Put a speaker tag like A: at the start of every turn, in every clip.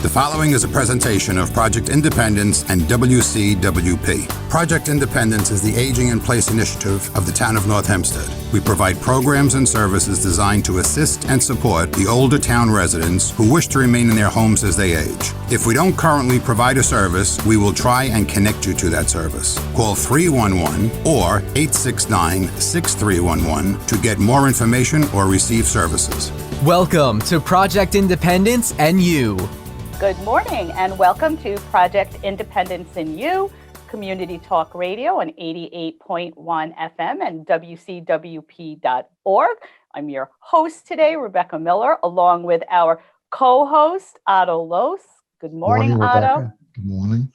A: The following is a presentation of Project Independence and WCWP. Project Independence is the Aging in Place initiative of the town of North Hempstead. We provide programs and services designed to assist and support the older town residents who wish to remain in their homes as they age. If we don't currently provide a service, we will try and connect you to that service. Call 311 or 869-6311 to get more information or receive services.
B: Welcome to Project Independence and You.
C: Good morning and welcome to Project Independence in You, Community Talk Radio on 88.1 FM and WCWP.org. I'm your host today, Rebecca Miller, along with our co-host, Otto Lohse. Good morning, Otto.
D: Good morning.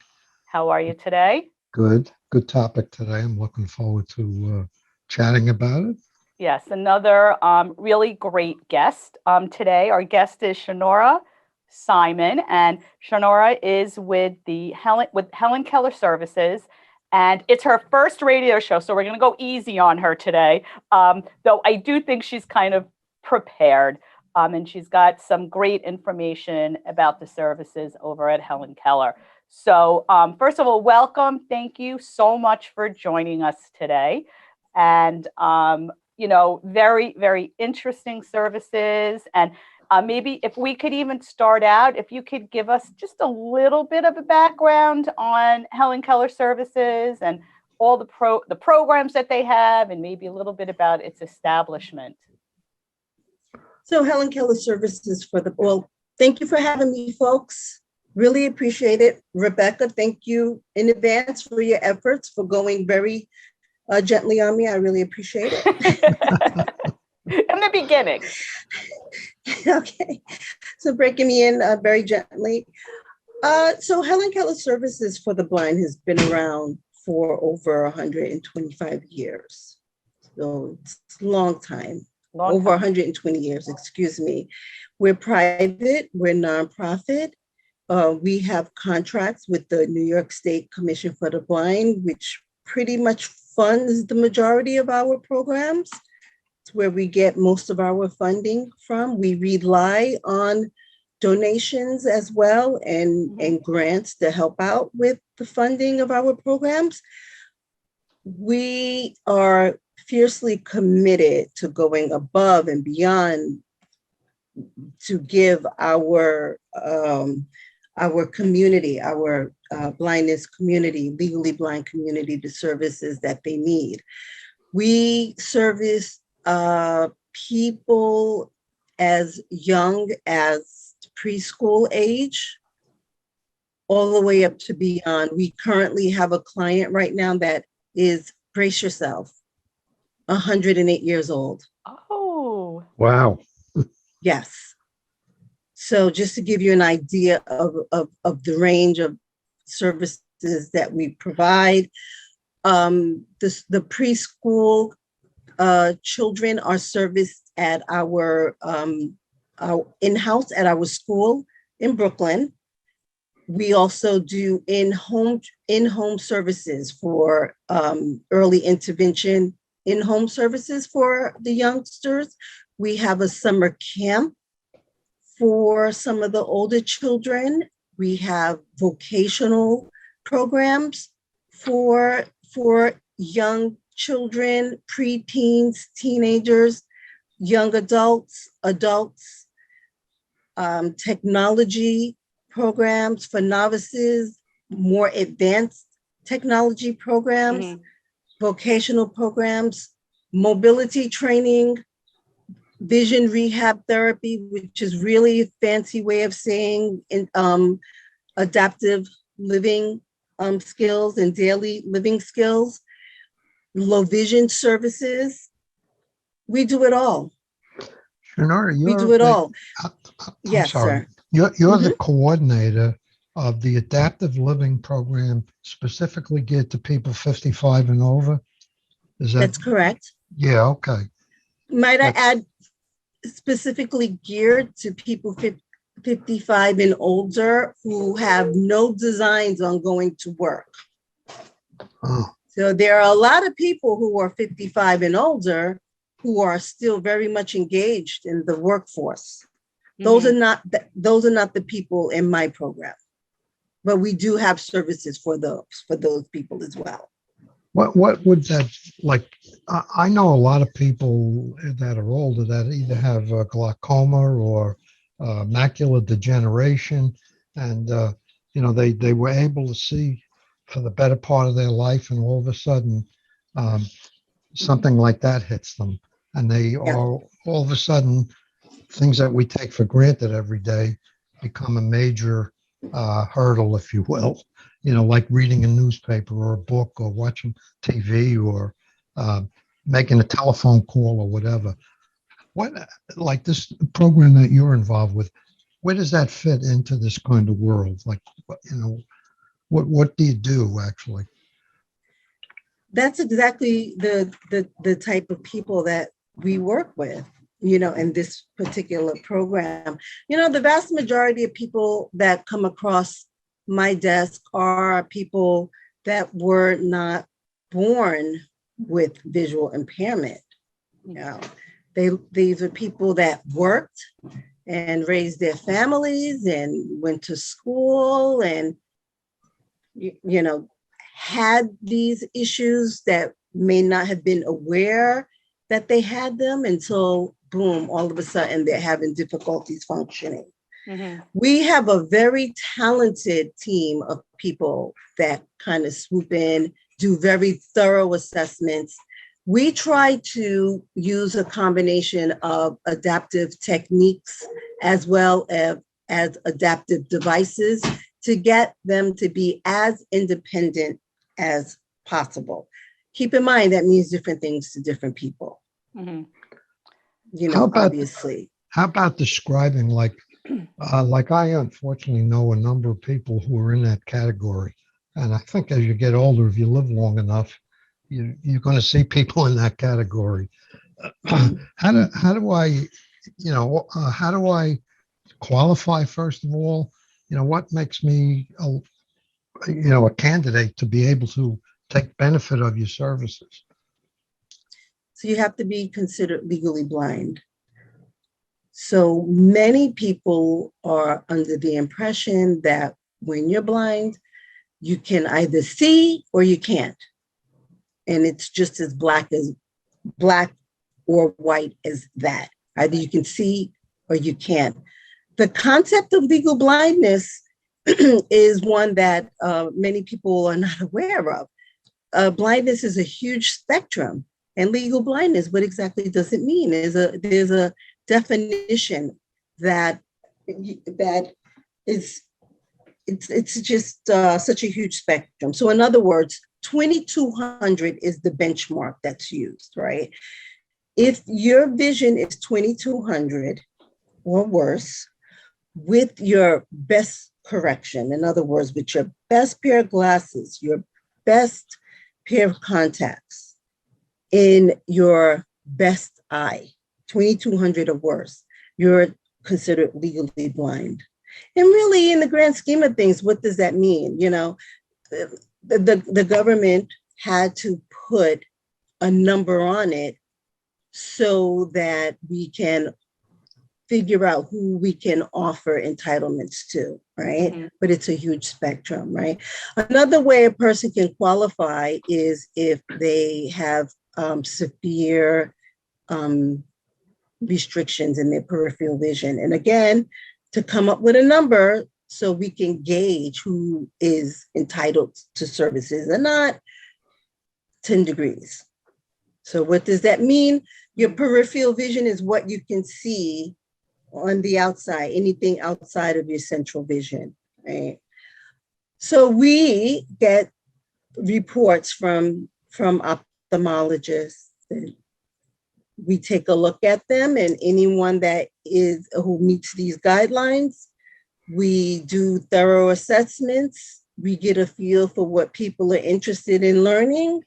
C: How are you today?
D: Good. Good topic today. I'm looking forward to chatting about it.
C: Yes, another really great guest today. Our guest is Charnora Simon, and Charnora is with Helen Keller Services, and it's her first radio show, so we're going to go easy on her today. Though I do think she's kind of prepared, and she's got some great information about the services over at Helen Keller. So first of all, welcome. Thank you so much for joining us today, and very, very interesting services. And maybe if we could even start out, if you could give us just a little bit of a background on Helen Keller Services and all the programs that they have, and maybe a little bit about its establishment.
E: So Helen Keller Services thank you for having me, folks. Really appreciate it. Rebecca, thank you in advance for your efforts for going very gently on me. I really appreciate it.
C: In the beginning.
E: Okay. So breaking me in very gently. So Helen Keller Services for the Blind has been around for over 125 years. So it's a long time. Over 120 years, excuse me. We're private, we're nonprofit. We have contracts with the New York State Commission for the Blind, which pretty much funds the majority of our programs. It's where we get most of our funding from. We rely on donations as well and grants to help out with the funding of our programs. We are fiercely committed to going above and beyond to give our community, our blindness community, legally blind community, the services that they need. We service people as young as preschool age, all the way up to beyond. We currently have a client right now that is, brace yourself, 108 years old.
C: Oh.
D: Wow.
E: Yes. So just to give you an idea of the range of services that we provide, the preschool children are serviced at our in-house at our school in Brooklyn. We also do in-home services for early intervention, in-home services for the youngsters. We have a summer camp for some of the older children. We have vocational programs for young children, preteens, teenagers, young adults, technology programs for novices, more advanced technology programs, vocational programs, mobility training, vision rehab therapy, which is really a fancy way of saying adaptive living skills and daily living skills, low vision services. We do it all.
D: Charnora,
E: we do it all. Yes, sir.
D: You're the coordinator of the adaptive living program specifically geared to people 55 and over.
E: That's correct.
D: Yeah, okay.
E: Might I add, specifically geared to people 55 and older who have no designs on going to work.
D: Oh.
E: So there are a lot of people who are 55 and older who are still very much engaged in the workforce. Those are not the people in my program, but we do have services for those people as well.
D: What would that like? I know a lot of people that are older that either have glaucoma or macular degeneration, and they were able to see for the better part of their life, and all of a sudden, something like that hits them, and they
E: Yeah.
D: are all of a sudden things that we take for granted every day become a major hurdle, if you will. Like reading a newspaper or a book or watching TV or making a telephone call or whatever. What, like this program that you're involved with, where does that fit into this kind of world? Like, what do you do actually?
E: That's exactly the type of people that we work with, in this particular program. The vast majority of people that come across my desk are people that were not born with visual impairment. These are people that worked and raised their families and went to school and, had these issues that may not have been aware that they had them until boom, all of a sudden they're having difficulties functioning. Mm-hmm. We have a very talented team of people that kind of swoop in, do very thorough assessments. We try to use a combination of adaptive techniques as well as adaptive devices to get them to be as independent as possible. Keep in mind that means different things to different people. Mm-hmm. Obviously.
D: How about describing like I unfortunately know a number of people who are in that category, and I think as you get older, if you live long enough, you're going to see people in that category. How do I qualify first of all? What makes me a candidate to be able to take benefit of your services?
E: So you have to be considered legally blind. So many people are under the impression that when you're blind, you can either see or you can't. And it's just as black or white as that. Either you can see or you can't. The concept of legal blindness is one that many people are not aware of. Blindness is a huge spectrum, and legal blindness, what exactly does it mean? There's a definition that is it's just such a huge spectrum. So in other words, 2200 is the benchmark that's used, right? If your vision is 2200 or worse, with your best correction, in other words, with your best pair of glasses, your best pair of contacts in your best eye, 2200 or worse, you're considered legally blind. And really, in the grand scheme of things, what does that mean? The government had to put a number on it so that we can figure out who we can offer entitlements to, right? Mm-hmm. But it's a huge spectrum, right? Another way a person can qualify is if they have severe restrictions in their peripheral vision. And again, to come up with a number so we can gauge who is entitled to services or not, 10 degrees. So what does that mean? Your peripheral vision is what you can see on the outside, anything outside of your central vision, right? So we get reports from ophthalmologists, and we take a look at them, and anyone who meets these guidelines, we do thorough assessments. We get a feel for what people are interested in learning,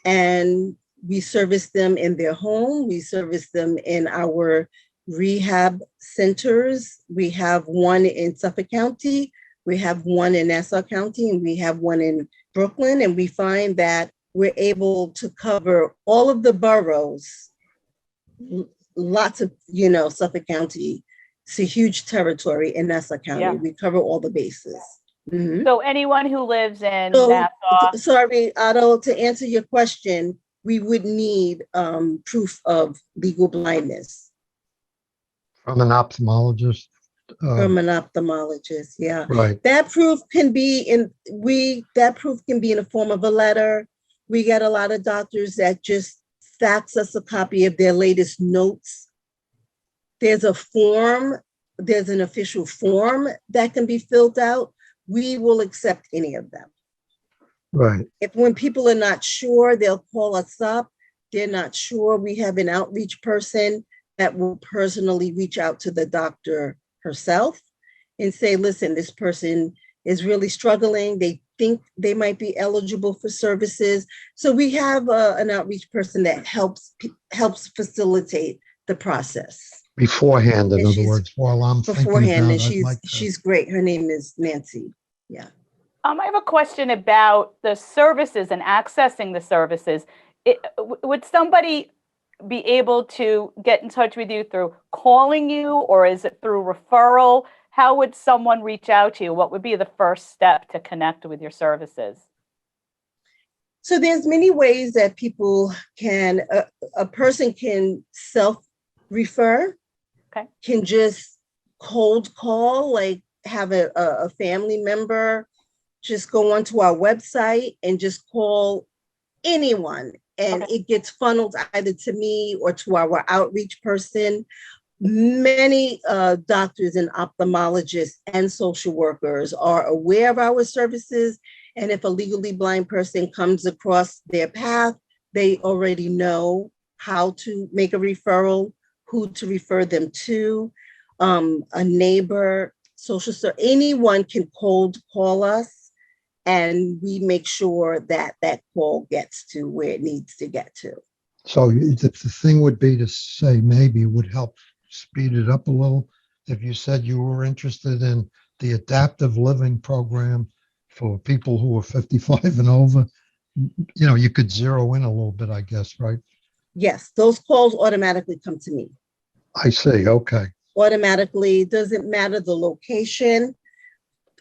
E: and we service them in their home. We service them in our rehab centers. We have one in Suffolk County, we have one in Nassau County, and we have one in Brooklyn. And we find that we're able to cover all of the boroughs, lots of, Suffolk County It's a huge territory in Nassau County.
C: Yeah.
E: We cover all the bases. Mhm.
C: So anyone who lives in
E: So,
C: Nassau,
E: sorry, Otto, to answer your question, we would need proof of legal blindness
D: From an ophthalmologist.
E: from an ophthalmologist. Yeah.
D: Right.
E: That proof can be in the form of a letter. We get a lot of doctors that just fax us a copy of their latest notes. There's a form, there's an official form that can be filled out. We will accept any of them.
D: Right.
E: When people are not sure, they'll call us up. They're not sure. We have an outreach person that will personally reach out to the doctor herself and say, listen, this person is really struggling. They think they might be eligible for services. So we have an outreach person that helps facilitate the process.
D: Beforehand, in
E: And
D: other words, while I'm thinking
E: beforehand,
D: about
E: and
D: it, I'd like to.
E: she's great. Her name is Nancy. Yeah.
C: I have a question about the services and accessing the services. Would somebody be able to get in touch with you through calling you, or is it through referral? How would someone reach out to you? What would be the first step to connect with your services?
E: So there's many ways that people can, a person can self-refer,
C: Okay.
E: can just cold call, like have a family member just go onto our website and just call anyone. And
C: Okay.
E: it gets funneled either to me or to our outreach person. Many doctors and ophthalmologists and social workers are aware of our services. And if a legally blind person comes across their path, they already know how to make a referral, who to refer them to, a neighbor, anyone can cold call us. And we make sure that that call gets to where it needs to get to.
D: So the thing would be to say maybe it would help speed it up a little if you said you were interested in the adaptive living program for people who are 55 and over. You know, you could zero in a little bit, I guess, right?
E: Yes, those calls automatically come to me.
D: I see. Okay.
E: Automatically, doesn't matter the location.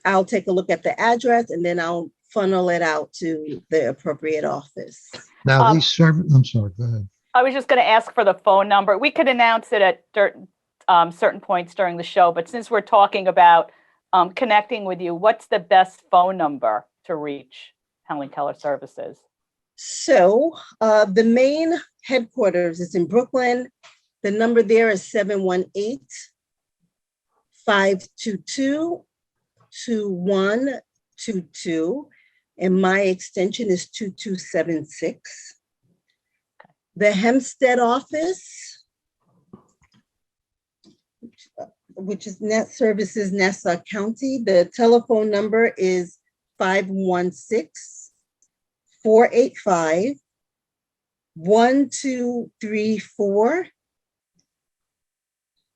E: I'll take a look at the address and then I'll funnel it out to the appropriate office.
D: Now
C: Um,
D: these service, I'm sorry, go ahead.
C: I was just going to ask for the phone number. We could announce it at certain points during the show, but since we're talking about connecting with you, what's the best phone number to reach Helen Keller Services?
E: So the main headquarters is in Brooklyn. The number there is 718-522-2122. And my extension is 2276. The Hempstead office, which is Net Services Nassau County, the telephone number is 516-485-1234.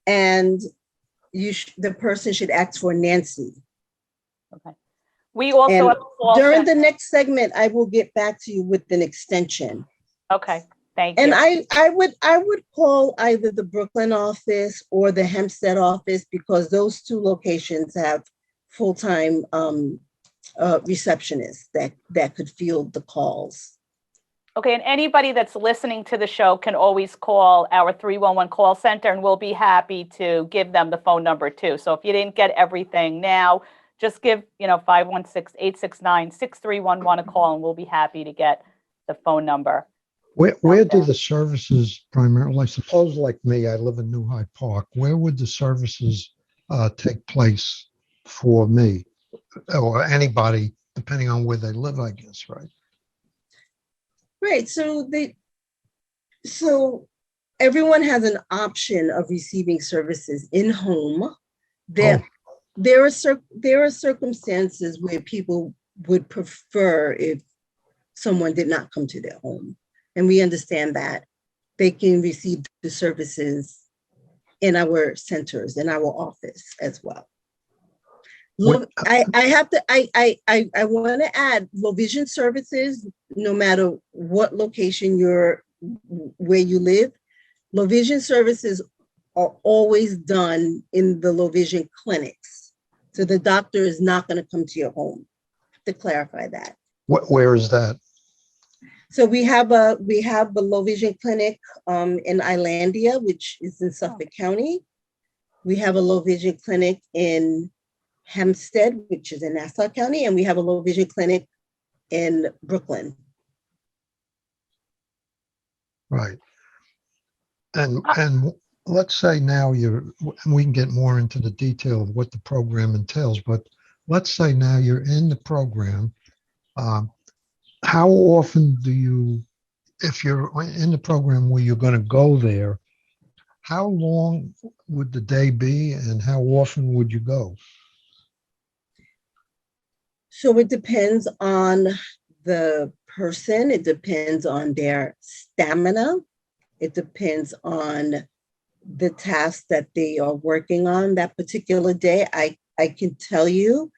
E: And the person should ask for Nancy.
C: Okay. We also
E: And
C: have a call
E: during
C: center.
E: the next segment, I will get back to you with an extension.
C: Okay, thank
E: And
C: you.
E: I would call either the Brooklyn office or the Hempstead office because those two locations have full-time receptionists that could field the calls.
C: Okay, and anybody that's listening to the show can always call our 311 call center, and we'll be happy to give them the phone number too. So if you didn't get everything now, just give 516-869-6311 a call, and we'll be happy to get the phone number.
D: Where do the services primarily, suppose like me, I live in New Hyde Park, where would the services take place for me or anybody, depending on where they live, I guess, right?
E: Right. So everyone has an option of receiving services in home. There are circumstances where people would prefer if someone did not come to their home. And we understand that they can receive the services in our centers, in our office as well. I want to add low vision services, no matter what location where you live. Low vision services are always done in the low vision clinics. So the doctor is not going to come to your home, to clarify that.
D: Where is that?
E: So we have a low vision clinic in Islandia, which is in Suffolk County. We have a low vision clinic in Hempstead, which is in Nassau County, and we have a low vision clinic in Brooklyn.
D: Right. And let's say now we can get more into the detail of what the program entails, but let's say now you're in the program. How often if you're in the program where you're going to go there, how long would the day be and how often would you go?
E: So it depends on the person. It depends on their stamina. It depends on the task that they are working on that particular day. I can tell you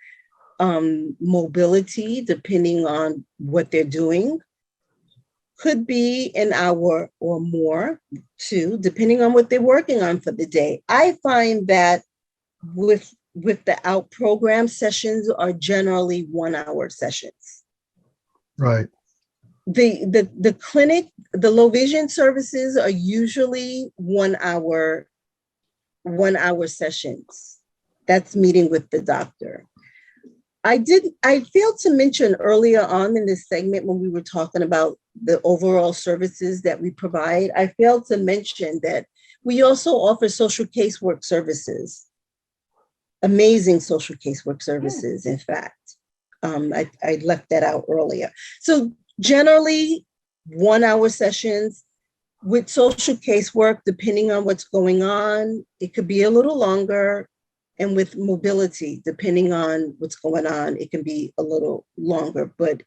E: mobility, depending on what they're doing, could be an hour or more too, depending on what they're working on for the day. I find that with the out program, sessions are generally 1 hour sessions.
D: Right.
E: The clinic, the low vision services are usually 1 hour sessions. That's meeting with the doctor. I failed to mention earlier on in this segment when we were talking about the overall services that we provide, I failed to mention that we also offer social casework services. Amazing social casework services, in fact. I left that out earlier. So generally 1 hour sessions with social casework, depending on what's going on, it could be a little longer. And with mobility, depending on what's going on, it can be a little longer, but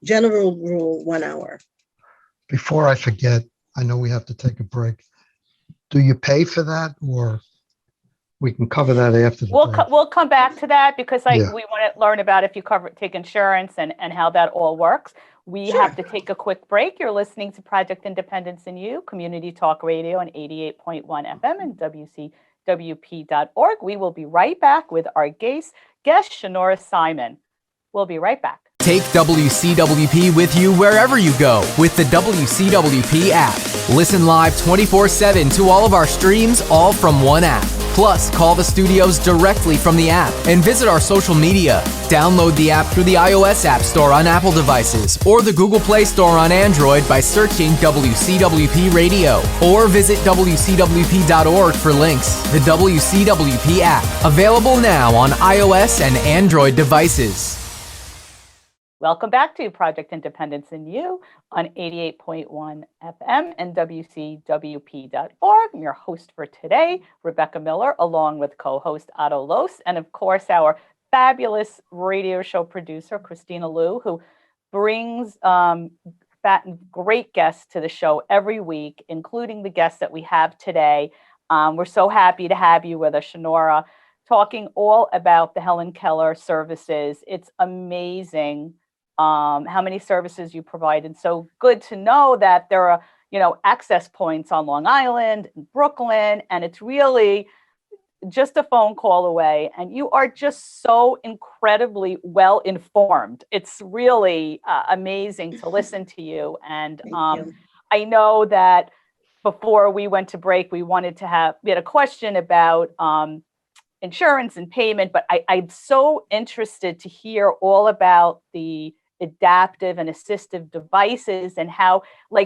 E: general rule, 1 hour.
D: Before I forget, I know we have to take a break. Do you pay for that, or we can cover that after the break?
C: We'll come back to that because
D: Yeah.
C: we want to learn about if you take insurance and how that all works. We
E: Sure.
C: have to take a quick break. You're listening to Project Independence in You, Community Talk Radio on 88.1 FM and WCWP.org. We will be right back with our guest, Charnora Simon. We'll be right back.
B: Take WCWP with you wherever you go with the WCWP app. Listen live 24/7 to all of our streams, all from one app. Plus, call the studios directly from the app and visit our social media. Download the app through the iOS App Store on Apple devices or the Google Play Store on Android by searching WCWP Radio, or visit WCWP.org for links. The WCWP app, available now on iOS and Android devices.
C: Welcome back to Project Independence in You on 88.1 FM and WCWP.org. I'm your host for today, Rebecca Miller, along with co-host Otto Lohse, and of course our fabulous radio show producer, Kristina who brings great guests to the show every week, including the guests that we have today. We're so happy to have you with us, Charnora, talking all about the Helen Keller services. It's amazing how many services you provide, and so good to know that there are access points on Long Island, Brooklyn, and it's really just a phone call away, and you are just so incredibly well informed. It's really amazing to listen to you. And
E: You.
C: I know that before we went to break, we had a question about insurance and payment, but I'm so interested to hear all about the adaptive and assistive devices and how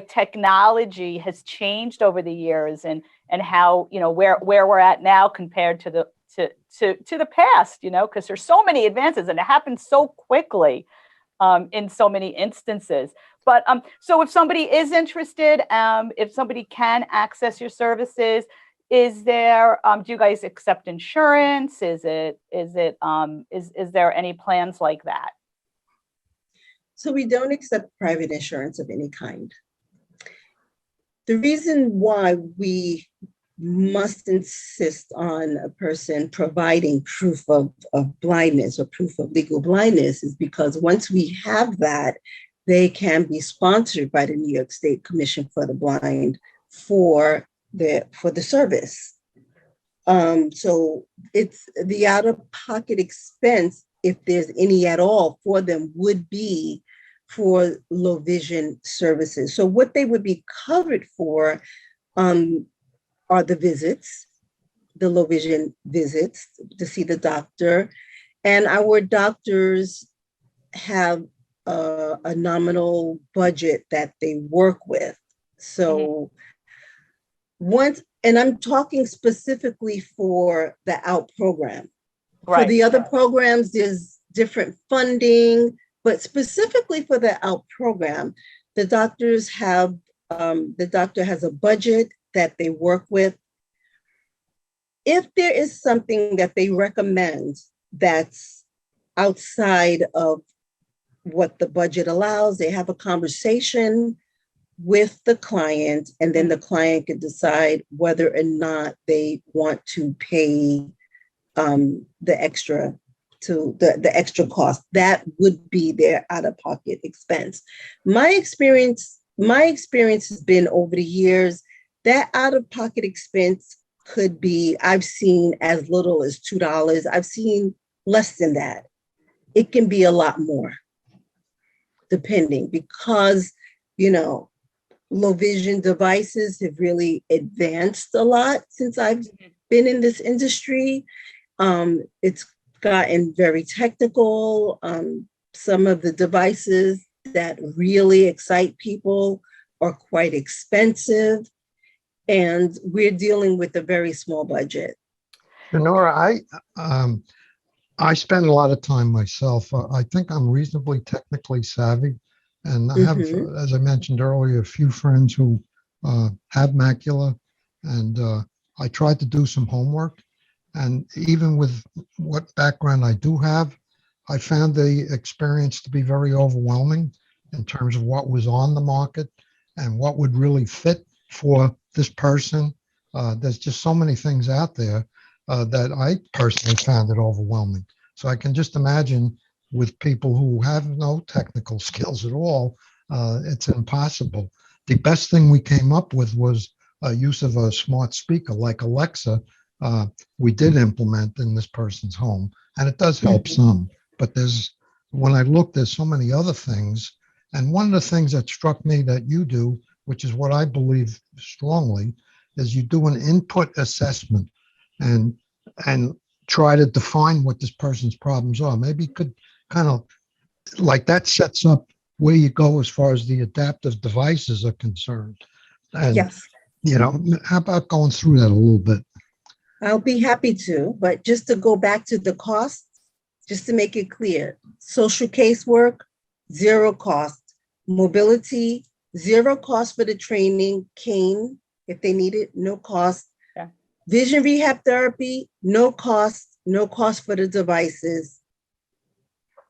C: technology has changed over the years, and how where we're at now compared to the past, because there's so many advances and it happens so quickly in so many instances. But so if somebody is interested, if somebody can access your services, is there do you guys accept insurance? Is there any plans like that?
E: So we don't accept private insurance of any kind. The reason why we must insist on a person providing proof of blindness or proof of legal blindness is because once we have that, they can be sponsored by the New York State Commission for the Blind for the service. So it's the out-of-pocket expense, if there's any at all for them, would be for low vision services. So what they would be covered for are the visits, the low vision visits to see the doctor. And our doctors have a nominal budget that they work with. So once, and I'm talking specifically for the OUT program. For the other programs, there's different funding, but specifically for the OUT program, the doctors have, the doctor has a budget that they work with. If there is something that they recommend that's outside of what the budget allows, they have a conversation with the client, and then the client can decide whether or not they want to pay the extra the extra cost. That would be their out-of-pocket expense. My experience has been over the years that out-of-pocket expense could be, I've seen as little as $2. I've seen less than that. It can be a lot more, depending, because, low vision devices have really advanced a lot since I've been in this industry. It's gotten very technical. Some of the devices that really excite people are quite expensive, and we're dealing with a very small budget.
D: Charnora, I spend a lot of time myself. I think I'm reasonably technically savvy. And I have, as I mentioned earlier, a few friends who have macula, and I tried to do some homework. And even with what background I do have, I found the experience to be very overwhelming in terms of what was on the market and what would really fit for this person. There's just so many things out there that I personally found it overwhelming. So I can just imagine with people who have no technical skills at all, it's impossible. The best thing we came up with was use of a smart speaker like Alexa. We did implement in this person's home, and it does help some. But when I look, there's so many other things. And one of the things that struck me that you do, which is what I believe strongly, is you do an input assessment and try to define what this person's problems are. Maybe you could kind of, like, that sets up where you go as far as the adaptive devices are concerned. And,
E: Yes.
D: How about going through that a little bit?
E: I'll be happy to, but just to go back to the cost, just to make it clear, social casework, zero cost. Mobility, zero cost for the training. Cane, if they need it, no cost.
C: Yeah.
E: Vision rehab therapy, no cost for the devices.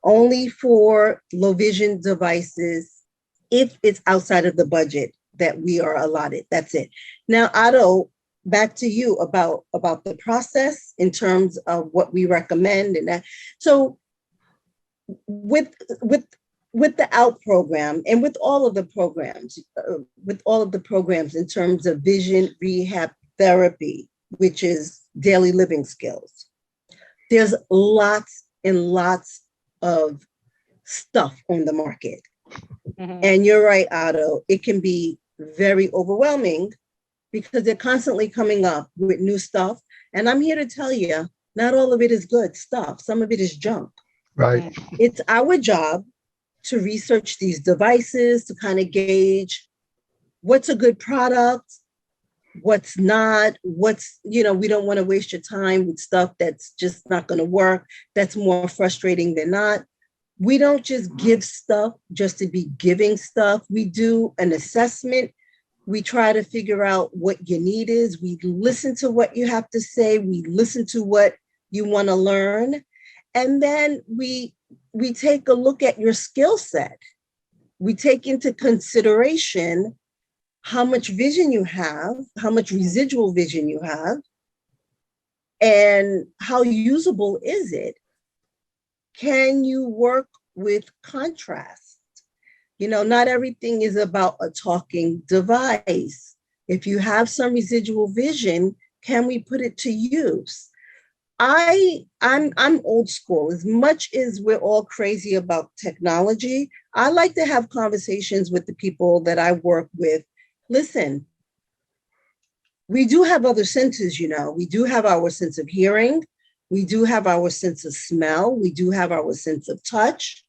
E: Only for low vision devices if it's outside of the budget that we are allotted. That's it. Now, Otto, back to you about the process in terms of what we recommend and that. So with the OUT program and with all of the programs in terms of vision rehab therapy, which is daily living skills, there's lots and lots of stuff on the market. And you're right, Otto, it can be very overwhelming because they're constantly coming up with new stuff. And I'm here to tell you, not all of it is good stuff. Some of it is junk.
D: Right.
E: It's our job to research these devices, to kind of gauge what's a good product, what's not, we don't want to waste your time with stuff that's just not going to work. That's more frustrating than not. We don't just give stuff just to be giving stuff. We do an assessment. We try to figure out what your need is. We listen to what you have to say. We listen to what you want to learn. And then we take a look at your skill set. We take into consideration how much vision you have, how much residual vision you have, and how usable is it? Can you work with contrast? Not everything is about a talking device. If you have some residual vision, can we put it to use? I'm old school. As much as we're all crazy about technology, I like to have conversations with the people that I work with. Listen, we do have other senses, you know. We do have our sense of hearing. We do have our sense of smell. We do have our sense of touch.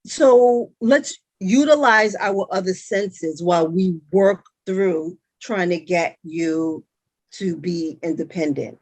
E: So let's utilize our other senses while we work through trying to get you to be independent.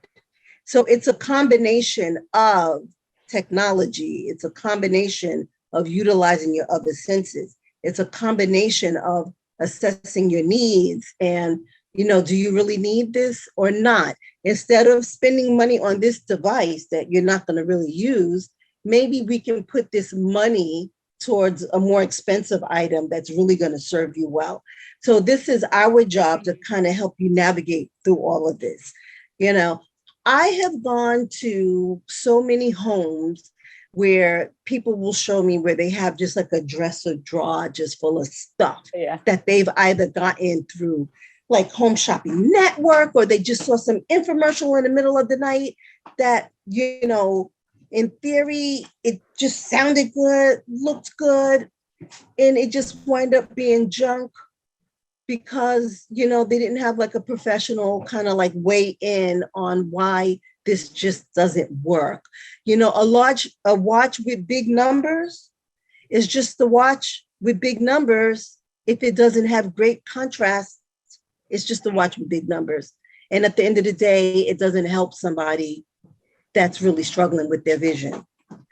E: So it's a combination of technology. It's a combination of utilizing your other senses. It's a combination of assessing your needs and, you know, do you really need this or not? Instead of spending money on this device that you're not going to really use, maybe we can put this money towards a more expensive item that's really going to serve you well. So this is our job to kind of help you navigate through all of this. You know, I have gone to so many homes where people will show me where they have just like a dresser drawer just full of stuff that they've either gotten through like Home Shopping Network, or they just saw some infomercial in the middle of the night that, you know, in theory, it just sounded good, looked good, and it just wound up being junk because, you know, they didn't have like a professional kind of like weigh in on why this just doesn't work. You know, a watch with big numbers is just the watch with big numbers. If it doesn't have great contrast, it's just a watch with big numbers. And at the end of the day, it doesn't help somebody that's really struggling with their vision.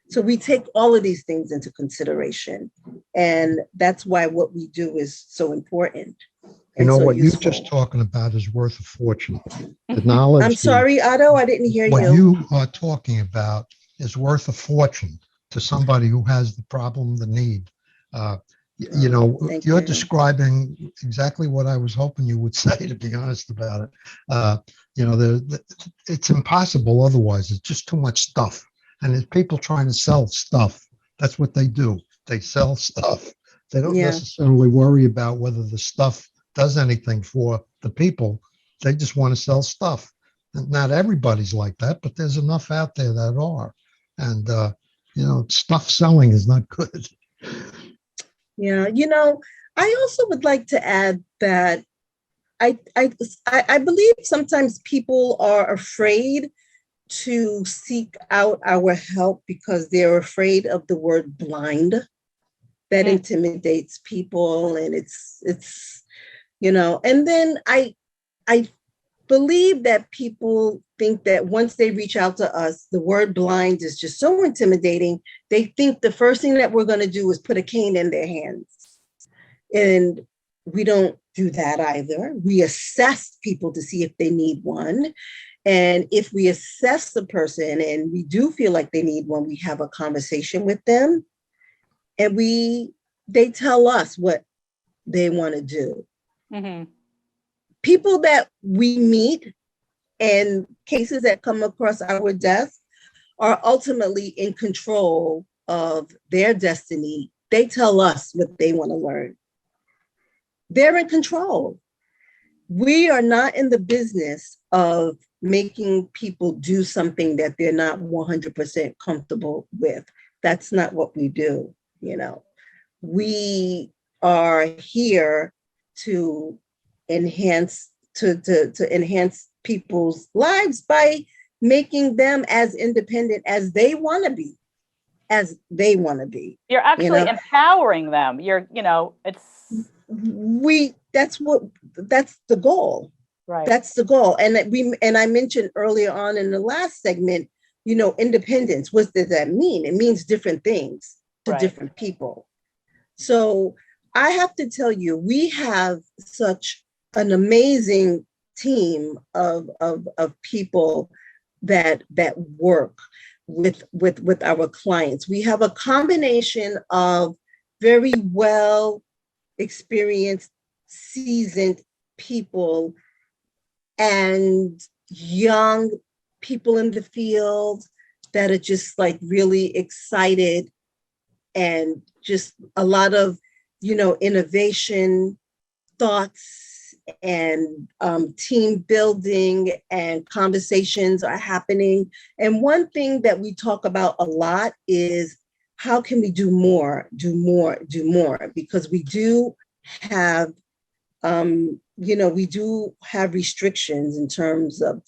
E: So we take all of these things into consideration. And that's why what we do is so important.
D: You know,
E: so
D: what
E: useful.
D: you're just talking about is worth a fortune. The knowledge.
E: I'm sorry, Otto, I didn't hear you.
D: What you are talking about is worth a fortune to somebody who has the problem, the need. You know, you're describing exactly what I was hoping you would say, to be honest about it. You know, it's impossible otherwise. It's just too much stuff. And there's people trying to sell stuff. That's what they do. They sell stuff. They don't necessarily worry about whether the stuff does anything for the people. They just want to sell stuff. And not everybody's like that, but there's enough out there that are. And, you know, stuff selling is not good.
E: Yeah, you know, I also would like to add that I believe sometimes people are afraid to seek out our help because they're afraid of the word blind. That intimidates people, and it's you know. And then I believe that people think that once they reach out to us, the word blind is just so intimidating. They think the first thing that we're going to do is put a cane in their hands. And we don't do that either. We assess people to see if they need one. And if we assess the person and we do feel like they need one, we have a conversation with them, and they tell us what they want to do. Mm-hmm. People that we meet and cases that come across our desk are ultimately in control of their destiny. They tell us what they want to learn. They're in control. We are not in the business of making people do something that they're not 100% comfortable with. That's not what we do, you know. We are here to enhance enhance people's lives by making them as independent as they want to be. You're
C: actually empowering them.
E: That's the goal. Right. That's the goal. And I mentioned earlier on in the last segment, you know, independence. What does that mean? It means different things to different people. So I have to tell you, we have such an amazing team of people that work with our clients. We have a combination of very well experienced, seasoned people and young people in the field that are just like really excited, and just a lot of, you know, innovation, thoughts, and team building and conversations are happening. And one thing that we talk about a lot is how can we do more, because we do have, we do have restrictions in terms of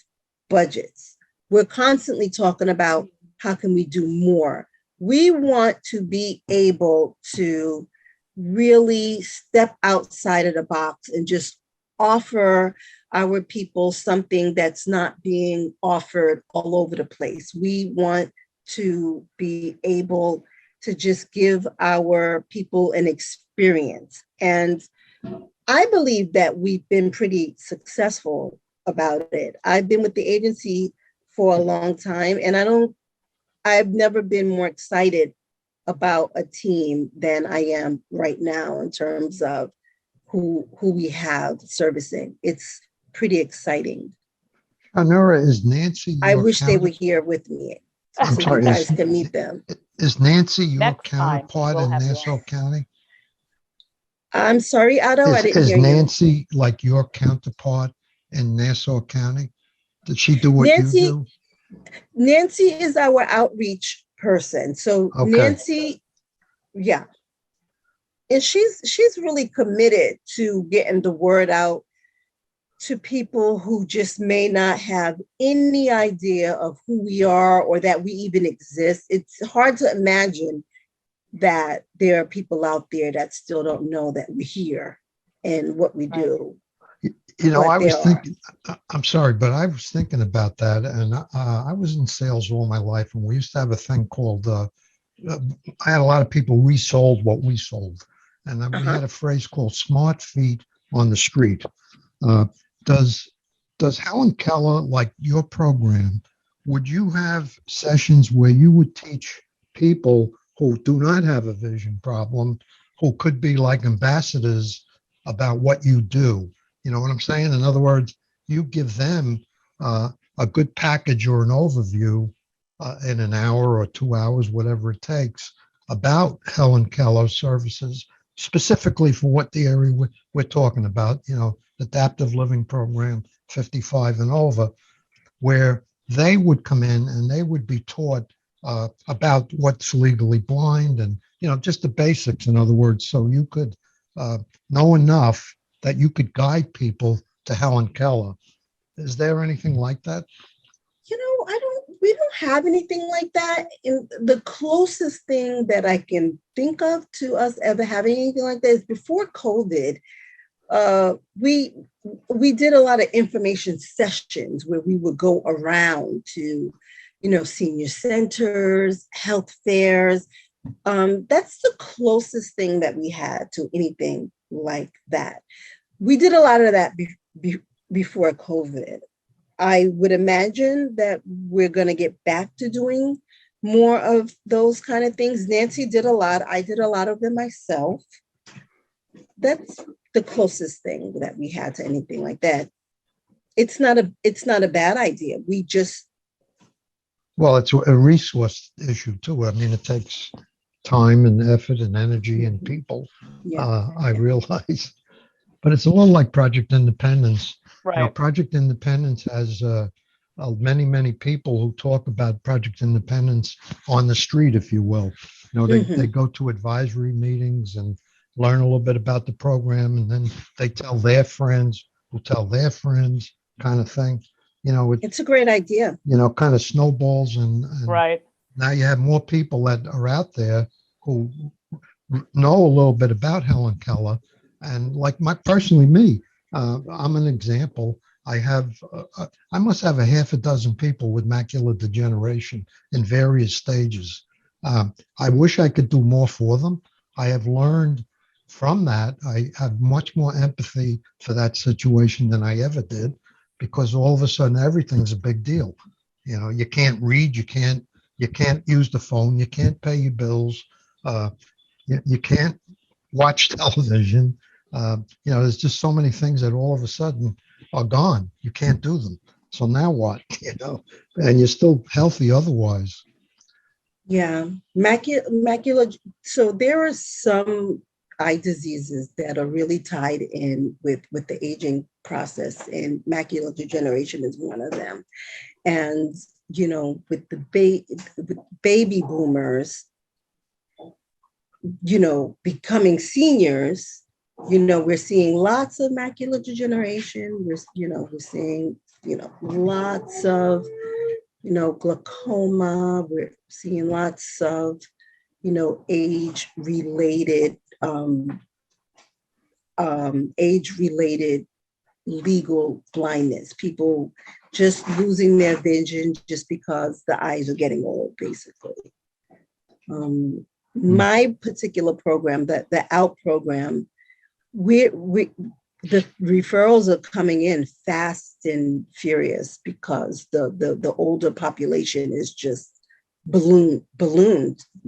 E: budgets. We're constantly talking about how can we do more. We want to be able to really step outside of the box and just offer our people something that's not being offered all over the place. We want to be able to just give our people an experience. And I believe that we've been pretty successful about it. I've been with the agency for a long time, and I've never been more excited about a team than I am right now in terms of who we have servicing. It's pretty exciting.
D: Charnora, is Nancy
E: I
D: your
E: wish they were
D: counter-
E: here with me
D: I'm
E: so
D: sorry,
E: you guys can meet them.
D: is Nancy your
C: Next time,
D: counterpart
C: we'll
D: in
C: have you.
D: Nassau County?
E: I'm sorry, Otto, I didn't
D: Is
E: hear you.
D: Nancy like your counterpart in Nassau County? Did she do what
E: Nancy-
D: you do?
E: Nancy is our outreach person. So
D: Okay.
E: Nancy, yeah. And she's really committed to getting the word out to people who just may not have any idea of who we are or that we even exist. It's hard to imagine that there are people out there that still don't know that we're here and what we do.
D: You know,
E: But
D: I was
E: there are.
D: thinking, I'm sorry, but I was thinking about that. And I was in sales all my life. And we used to have a thing called, I had a lot of people resold what we sold. And then we had a phrase called smart feet on the street. Does Helen Keller, like your program, would you have sessions where you would teach people who do not have a vision problem, who could be like ambassadors about what you do? You know what I'm saying? In other words, you give them a good package or an overview in an hour or 2 hours, whatever it takes, about Helen Keller services, specifically for what the area we're talking about, you know, adaptive living program, 55 and over, where they would come in and they would be taught about what's legally blind and, you know, just the basics, in other words, so you could know enough that you could guide people to Helen Keller. Is there anything like that?
E: You know, we don't have anything like that. And the closest thing that I can think of to us ever having anything like that is before COVID, we did a lot of information sessions where we would go around to, you know, senior centers, health fairs. That's the closest thing that we had to anything like that. We did a lot of that before COVID. I would imagine that we're going to get back to doing more of those kind of things. Nancy did a lot. I did a lot of them myself. That's the closest thing that we had to anything like that. It's not a bad idea.
D: Well, it's a resource issue too. I mean, it takes time and effort and energy and people.
E: Yeah.
D: I realize, but it's a little like Project Independence. You know,
C: Right.
D: Project Independence has many people who talk about Project Independence on the street, if you will. You know, they go to advisory meetings and learn a little bit about the program, and then they tell their friends who tell their friends, kind of thing. You know,
E: It's a great idea.
D: you know, kind of snowballs, and
C: Right.
D: now you have more people that are out there who know a little bit about Helen Keller. And like personally me, I'm an example. I must have a half a dozen people with macular degeneration in various stages. I wish I could do more for them. I have learned from that. I have much more empathy for that situation than I ever did, because all of a sudden everything's a big deal. You know, you can't read, you can't use the phone, you can't pay your bills, you can't watch television. You know, there's just so many things that all of a sudden are gone. You can't do them. So now what? You know, and you're still healthy otherwise.
E: Yeah, macular. So there are some eye diseases that are really tied in with the aging process, and macular degeneration is one of them. And with the with baby boomers, becoming seniors, we're seeing lots of macular degeneration. We're seeing, lots of, glaucoma. We're seeing lots of, age-related legal blindness. People just losing their vision just because the eyes are getting old, basically. My particular program, the OUT program, we the referrals are coming in fast and furious because the older population is just ballooned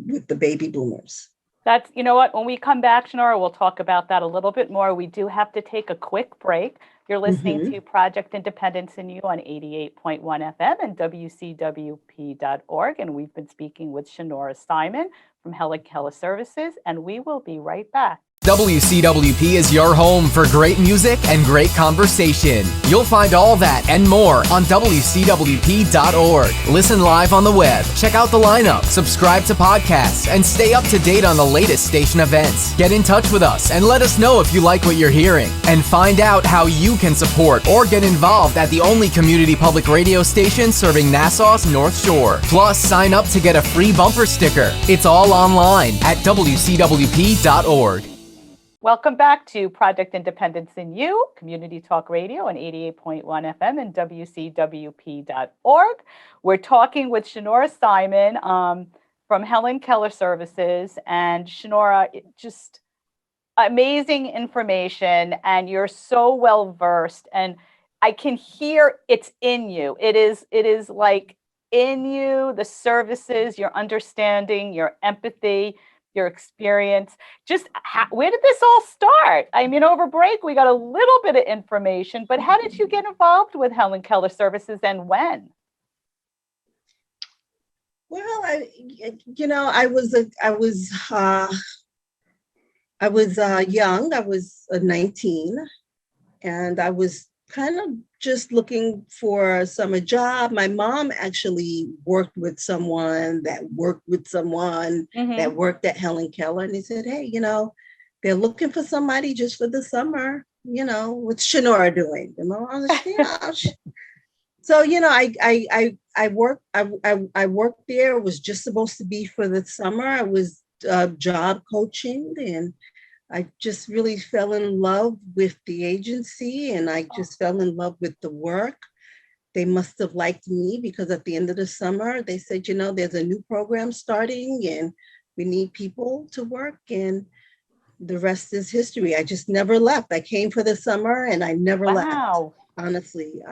E: with the baby boomers.
C: That's, you know what, when we come back, Charnora, we'll talk about that a little bit more. We do have to take a quick break. You're listening to Project Independence in You on 88.1 FM and WCWP.org. And we've been speaking with Charnora Simon from Helen Keller Services, and we will be right back.
B: WCWP is your home for great music and great conversation. You'll find all that and more on WCWP.org. Listen live on the web, check out the lineup, subscribe to podcasts, and stay up to date on the latest station events. Get in touch with us and let us know if you like what you're hearing. And find out how you can support or get involved at the only community public radio station serving Nassau's North Shore. Plus, sign up to get a free bumper sticker. It's all online at WCWP.org.
C: Welcome back to Project Independence in You, Community Talk Radio on 88.1 FM and WCWP.org. We're talking with Charnora Simon from Helen Keller Services. And Charnora, just amazing information, and you're so well versed, and I can hear it's in you. It is like in you, the services, your understanding, your empathy, your experience. Just where did this all start? I mean, over break, we got a little bit of information, but how did you get involved with Helen Keller Services and when?
E: Well, I was young. I was 19, and I was kind of just looking for a summer job. My mom actually worked with someone that worked at Helen Keller. And they said, hey, they're looking for somebody just for the summer, what's Charnora doing? And my mom was like, So, I worked there. It was just supposed to be for the summer. I was job coaching, and I just really fell in love with the agency, and I just fell in love with the work. They must have liked me because at the end of the summer, they said, there's a new program starting and we need people to work, and the rest is history. I just never left. I came for the summer and I never left, honestly.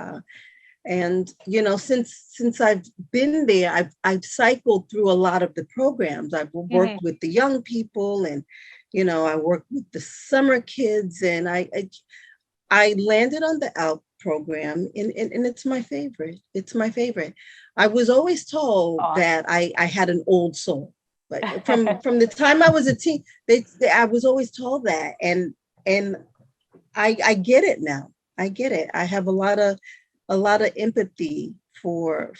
E: And, since I've been there, I've cycled through a lot of the programs. I've worked with the young people, and I worked with the summer kids, and I landed on the OUT program, and it's my favorite. It's my favorite. I was always told that I had an old soul, but from the time I was a teen, I was always told that, and I get it now. I get it. I have a lot of empathy for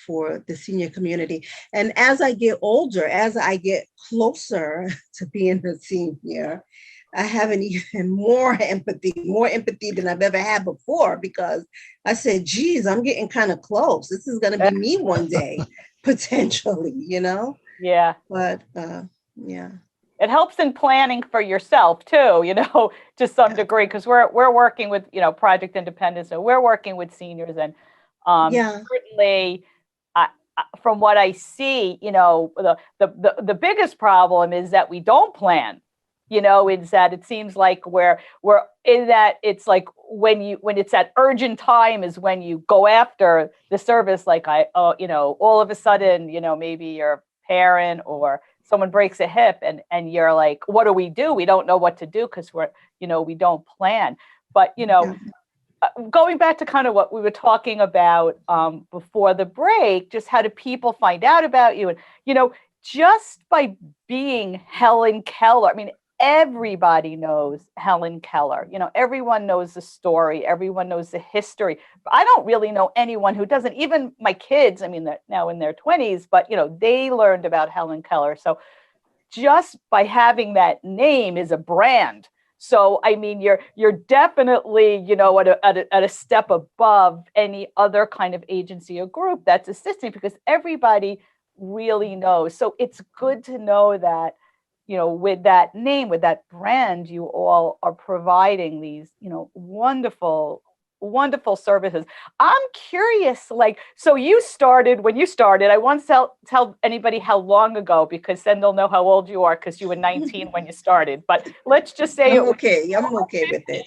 E: the senior community. And as I get older, as I get closer to being a senior, I have an even more empathy than I've ever had before, because I said, geez, I'm getting kind of close. This is going to be me one day, potentially,
C: Yeah.
E: But yeah.
C: It helps in planning for yourself too, to some degree, because we're working with, Project Independence, so we're working with seniors, and certainly, from what I see, the biggest problem is that we don't plan. Is that it seems like we're in that, it's like when it's that urgent time is when you go after the service, like all of a sudden, maybe your parent or someone breaks a hip, and you're like, what do? We don't know what to do because we don't plan. But, going back to kind of what we were talking about before the break, just how do people find out about you? And, just by being Helen Keller, I mean, everybody knows Helen Keller. Everyone knows the story. Everyone knows the history. I don't really know anyone who doesn't, even my kids, I mean, they're now in their 20s, but, they learned about Helen Keller. So just by having that name is a brand. So, I mean, you're definitely, at a step above any other kind of agency or group that's assisting, because everybody really knows. So it's good to know that, with that name, with that brand, you all are providing these, wonderful, wonderful services. I'm curious, so when you started, I won't tell anybody how long ago, because then they'll know how old you are, because you were 19 when you started. But let's just say
E: I'm okay. I'm okay with it.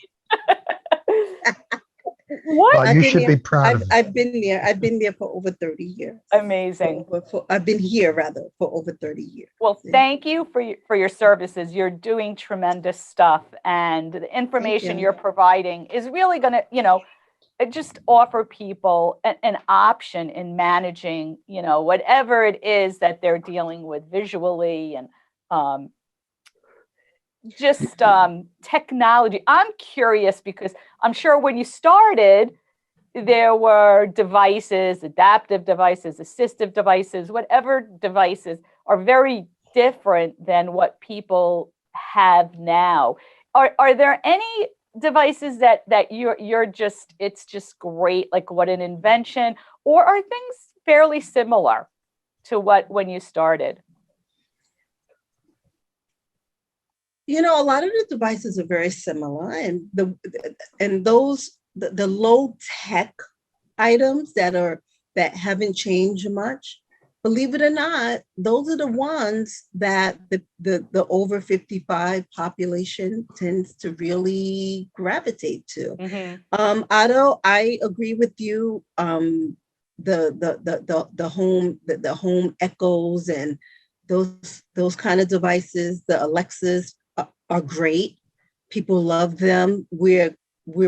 C: What?
D: You should be proud of it.
E: I've been there for over 30 years.
C: Amazing.
E: I've been here rather for over 30 years.
C: Well, thank you for your services. You're doing tremendous stuff, and the information you're providing is really going to, just offer people an option in managing, whatever it is that they're dealing with visually, and technology. I'm curious, because I'm sure when you started, there were devices, adaptive devices, assistive devices, whatever devices are very different than what people have now. Are there any devices that you're just, it's just great, like what an invention, or are things fairly similar to when you started?
E: A lot of the devices are very similar, and the low tech items that haven't changed much, believe it or not, those are the ones that the over 55 population tends to really gravitate to.
C: Mm-hmm.
E: Otto, I agree with you. The home echoes and those kind of devices, the Alexas, are great. People love them. We're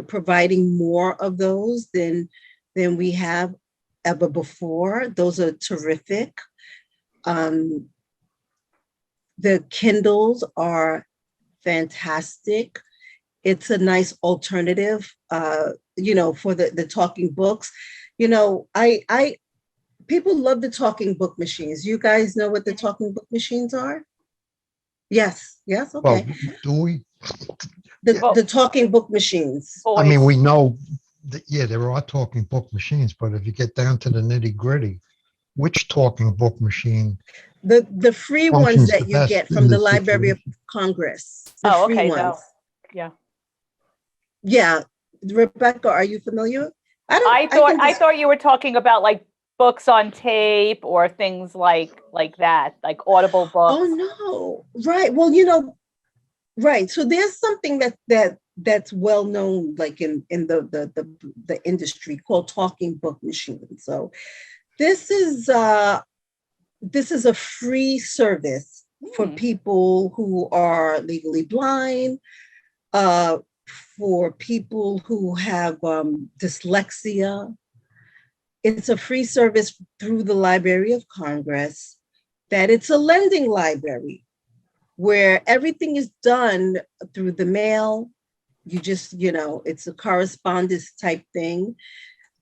E: providing more of those than we have ever before. Those are terrific. The Kindles are fantastic. It's a nice alternative, for the talking books. People love the talking book machines. You guys know what the talking book machines are? Yes. Okay.
D: Well, do we?
E: The talking book machines.
D: I mean, we know that, there are talking book machines, but if you get down to the nitty gritty, which talking book machine?
E: The free ones that you get from the Library of Congress. The free ones.
C: No. Yeah.
E: Yeah. Rebecca, are you familiar?
C: I thought you were talking about like books on tape or things like that, like Audible books.
E: Oh no. Right. Well, right. So there's something that's well known, like in the industry, called talking book machines. So this is a free service for people who are legally blind, for people who have dyslexia. It's a free service through the Library of Congress. That it's a lending library where everything is done through the mail. You just, it's a correspondence type thing.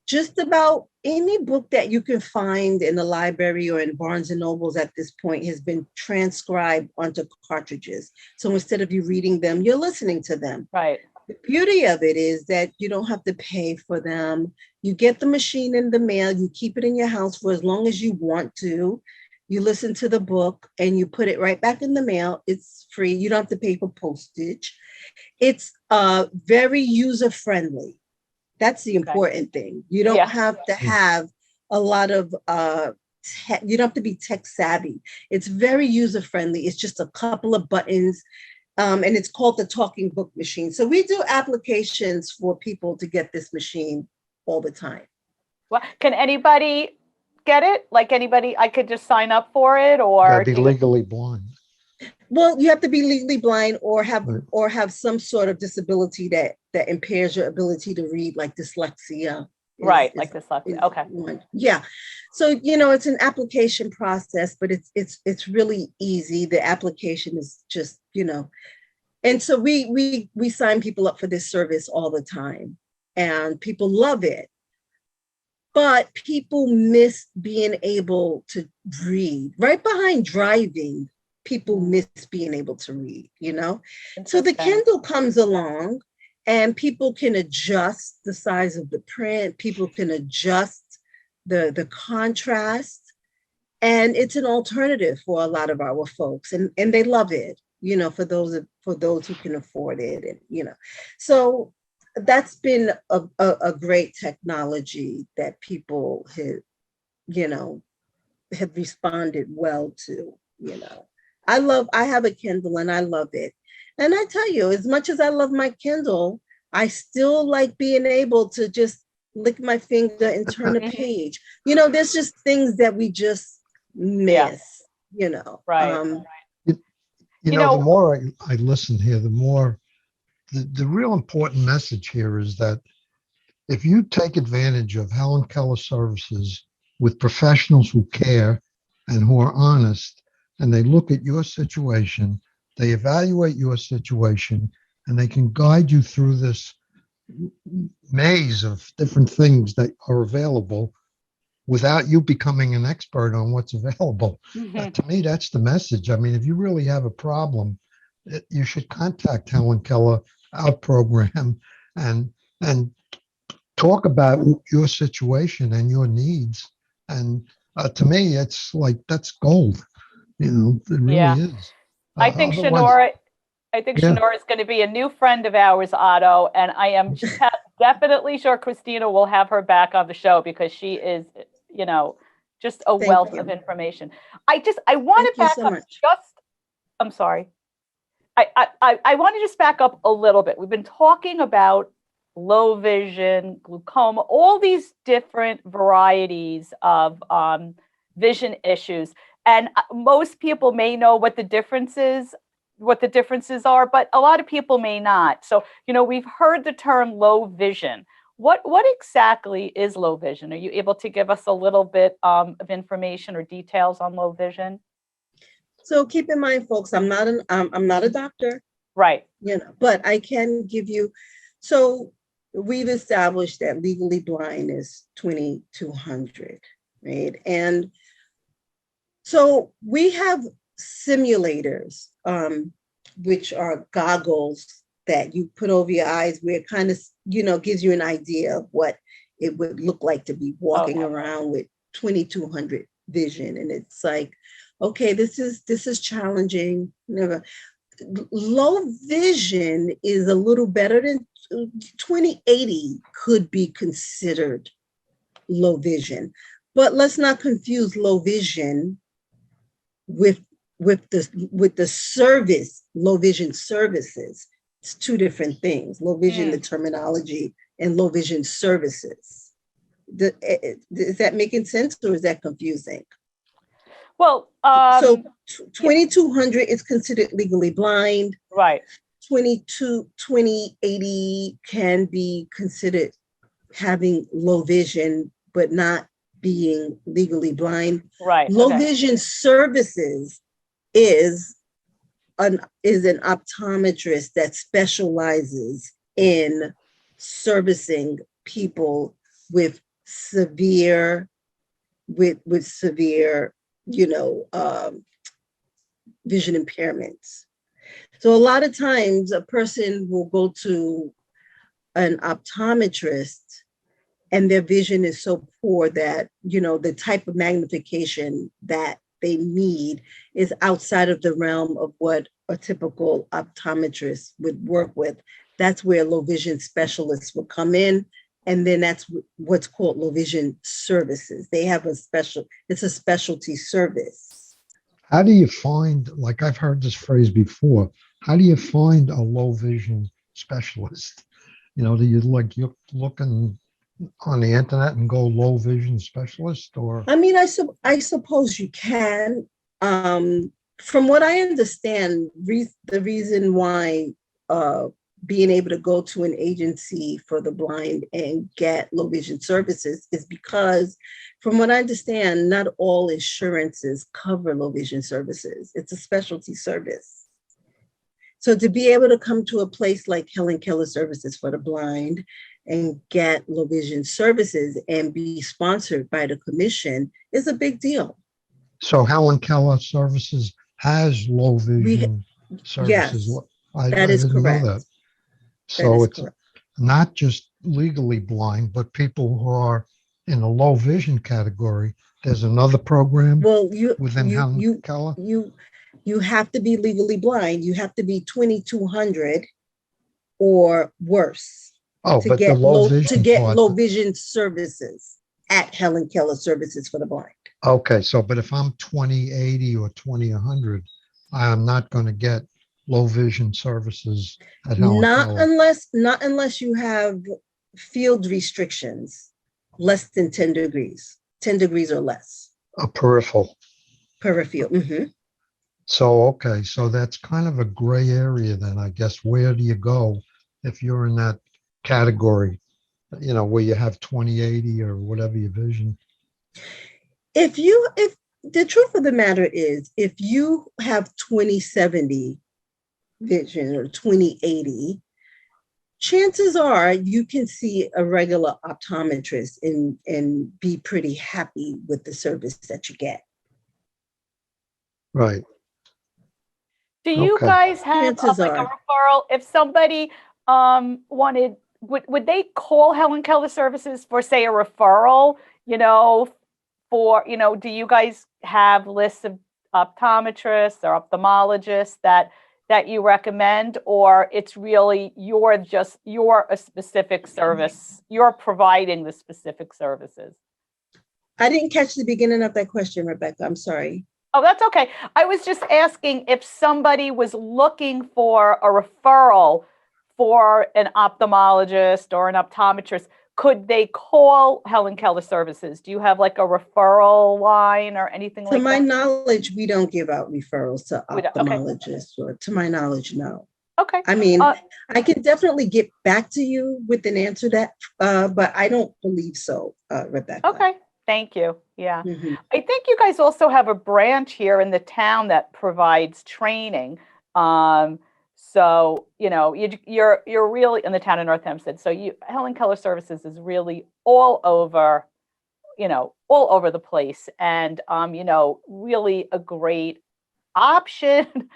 E: Just about any book that you can find in the library or in Barnes and Nobles at this point has been transcribed onto cartridges. So instead of you reading them, you're listening to them.
C: Right.
E: The beauty of it is that you don't have to pay for them. You get the machine in the mail, you keep it in your house for as long as you want to. You listen to the book and you put it right back in the mail. It's free. You don't have to pay for postage. It's very user-friendly. That's the important thing. You don't have to have a lot of, you don't have to be tech savvy. It's very user-friendly. It's just a couple of buttons. And it's called the talking book machine. So we do applications for people to get this machine all the time.
C: Well, can anybody get it? Like anybody, I could just sign up for it, or
D: gotta be legally blind.
E: Well, you have to be legally blind or have some sort of disability that impairs your ability to read, like dyslexia.
C: Like dyslexia. Okay.
E: Yeah. So, it's an application process, but it's really easy. The application is just, And so we sign people up for this service all the time, and people love it. But people miss being able to read. Right behind driving, people miss being able to read, you know? So the Kindle comes along, and people can adjust the size of the print. People can adjust the contrast. And it's an alternative for a lot of our folks. And they love it, you know, for those who can afford it. And, you know, so that's been a great technology that people have, you know, have responded well to, you know. I have a Kindle and I love it. And I tell you, as much as I love my Kindle, I still like being able to just lick my finger and turn a page. You know, there's just things that we just miss, you know.
C: Right.
D: You know, the more I listen here, the more the real important message here is that if you take advantage of Helen Keller services with professionals who care and who are honest, and they look at your situation, they evaluate your situation, and they can guide you through this maze of different things that are available without you becoming an expert on what's available. To me, that's the message. I mean, if you really have a problem, you should contact Helen Keller, our program, and talk about your situation and your needs. And to me, it's like, that's gold. You know, it really is.
C: I think
D: Otherwise-
C: Charnora is going to be a new friend of ours, Otto, and I am definitely sure Kristina will have her back on the show because she is, you know, just a wealth of information. I want to back up I'm sorry. I want to just back up a little bit. We've been talking about low vision, glaucoma, all these different varieties of vision issues. And most people may know what the differences are, but a lot of people may not. So, you know, we've heard the term low vision. What exactly is low vision? Are you able to give us a little bit of information or details on low vision?
E: So keep in mind, folks, I'm not a doctor,
C: right?
E: You know, but I can give you. So we've established that legally blind is 2,200, right? And so we have simulators, which are goggles that you put over your eyes, where it kind of, you know, gives you an idea of what it would look like to be walking around with 2,200 vision. And it's like, okay, this is challenging. Low vision is a little better than 20/80 could be considered low vision, but let's not confuse low vision with the service, low vision services. It's two different things. Low vision, the terminology, and low vision services. Is that making sense, or is that confusing?
C: Well,
E: so 2,200 is considered legally blind.
C: Right.
E: 20/80 can be considered having low vision, but not being legally blind.
C: Right.
E: Low vision services is an optometrist that specializes in servicing people with severe, you know, vision impairments. So a lot of times a person will go to an optometrist and their vision is so poor that, you know, the type of magnification that they need is outside of the realm of what a typical optometrist would work with. That's where low vision specialists will come in. And then that's what's called low vision services. They have it's a specialty service.
D: How do you find, like I've heard this phrase before, how do you find a low vision specialist? You know, do you you're looking on the internet and go low vision specialist, or?
E: I mean, I suppose you can. From what I understand, the reason why being able to go to an agency for the blind and get low vision services is because, from what I understand, not all insurances cover low vision services. It's a specialty service. So to be able to come to a place like Helen Keller Services for the Blind and get low vision services and be sponsored by the commission is a big deal.
D: So Helen Keller Services has low vision services.
E: Yes,
D: I
E: that is
D: didn't know
E: correct.
D: that.
E: That
D: So
E: is
D: it's
E: correct.
D: not just legally blind, but people who are in the low vision category. There's another program
E: Well,
D: within Helen Keller.
E: you have to be legally blind. You have to be 2200 or worse
D: Oh,
E: to
D: but the
E: get
D: low vision part.
E: low vision services at Helen Keller Services for the Blind.
D: Okay, so but if I'm 2080 or 2100, I am not going to get low vision services at Helen Keller.
E: Not unless you have field restrictions less than 10 degrees, 10 degrees or less
D: A peripheral.
E: per field.
D: So, okay, so that's kind of a gray area then, I guess. Where do you go if you're in that category, where you have 2080 or whatever your vision?
E: If the truth of the matter is, if you have 2070 vision or 2080, chances are you can see a regular optometrist and be pretty happy with the service that you get.
D: Right.
C: Do you
D: Okay.
C: guys have
E: Chances
C: like a
E: are.
C: referral? If somebody wanted, would they call Helen Keller Services for, say, a referral? Do you guys have lists of optometrists or ophthalmologists that you recommend, or it's really you're a specific service, you're providing the specific services?
E: I didn't catch the beginning of that question, Rebecca. I'm sorry.
C: Oh, that's okay. I was just asking if somebody was looking for a referral for an ophthalmologist or an optometrist, could they call Helen Keller Services? Do you have like a referral line or anything like that?
E: To my knowledge, we don't give out referrals to
C: Okay.
E: ophthalmologists, or to my knowledge, no.
C: Okay.
E: I mean, I can definitely get back to you with an answer that, but I don't believe so, Rebecca.
C: Okay. Thank you. Yeah.
E: Mhm.
C: I think you guys also have a branch here in the town that provides training. So, you're really in the town of North Hempstead. So Helen Keller Services is really all over the place, and, really a great option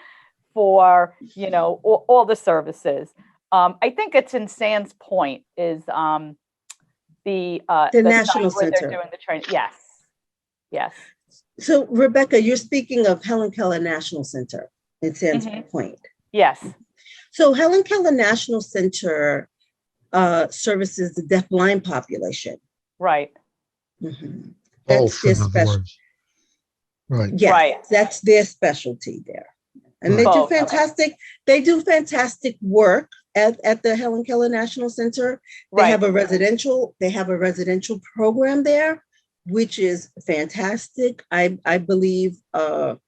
C: for, all the services. I think it's in Sands Point is, the
E: National
C: site where
E: Center.
C: they're doing the training. Yes.
E: So, Rebecca, you're speaking of Helen Keller National Center in Sands Point.
C: Yes.
E: So Helen Keller National Center services the deafblind population.
C: Right.
E: Mm-hmm.
D: Both, in other words. Right.
E: Yes,
C: Right.
E: that's their specialty there. And
D: Right.
E: they do
C: Both,
E: fantastic, they do fantastic work at the Helen Keller National Center. They
C: Right.
E: have a residential program there, which is fantastic. I believe the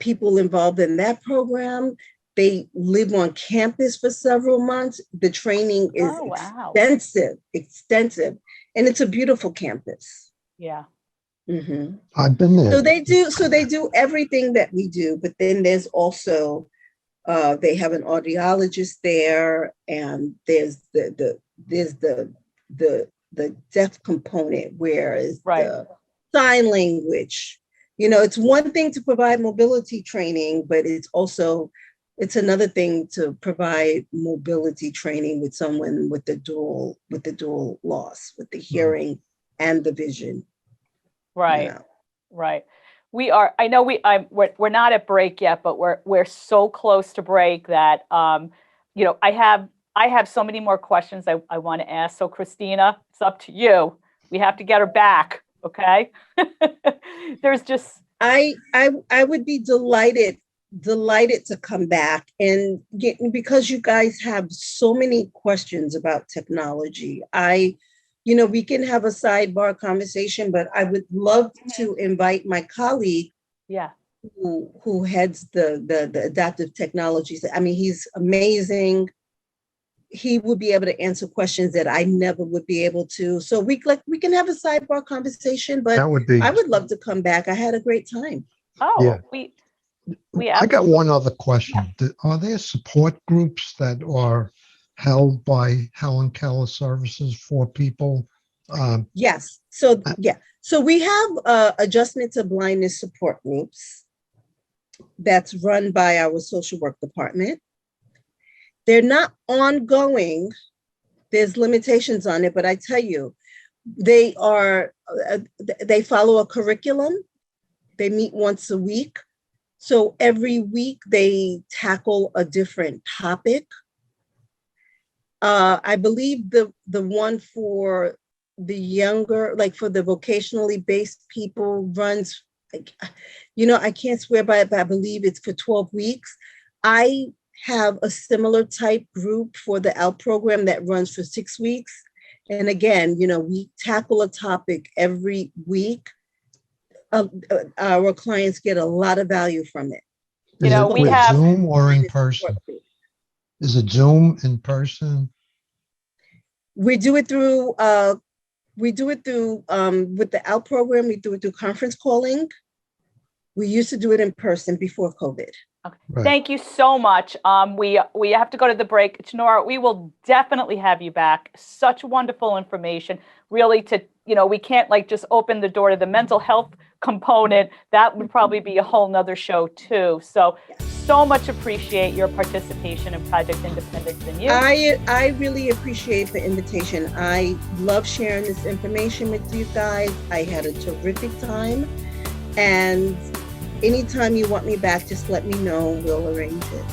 E: people involved in that program, they live on campus for several months. The training is
C: Oh, wow.
E: extensive, and it's a beautiful campus.
C: Yeah.
E: Mm-hmm.
D: I've been there.
E: So they do everything that we do, but then there's also they have an audiologist there, and there's the deaf component, where is the sign language. It's one thing to provide mobility training, but it's another thing to provide mobility training with someone with the dual loss, with the hearing and the vision.
C: Right. Right. We are. I know we're not at break yet, but we're so close to break that I have so many more questions I want to ask. So Kristina, it's up to you. We have to get her back. Okay. There's just
E: I would be delighted to come back because you guys have so many questions about technology. We can have a sidebar conversation, but I would love to invite my colleague, who heads the adaptive technologies. I mean, he's amazing. He would be able to answer questions that I never would be able to. So we can have a sidebar conversation, but I would love to come back. I had a great time.
C: Oh,
D: Yeah. I got one other question. Are there support groups that are held by Helen Keller Services for people?
E: Yes. So we have adjustment to blindness support groups that's run by our social work department. They're not ongoing. There's limitations on it, but I tell you, they follow a curriculum. They meet once a week. So every week they tackle a different topic. I believe the one for the younger, like for the vocationally based people runs, I can't swear by it, but I believe it's for 12 weeks. I have a similar type group for the ALP program that runs for 6 weeks. And again, we tackle a topic every week. Our clients get a lot of value from it.
C: We have
D: Zoom or in person? Is it Zoom in person?
E: We do it through with the ALP program. We do it through conference calling. We used to do it in person before COVID.
C: Okay. Right. Thank you so much. We have to go to the break. Charnora, we will definitely have you back. Such wonderful information. Really, we can't just open the door to the mental health component. That would probably be a whole nother show too. So much appreciate your participation in Project Independence and you.
E: I really appreciate the invitation. I love sharing this information with you guys. I had a terrific time, and anytime you want me back, just let me know. We'll arrange it.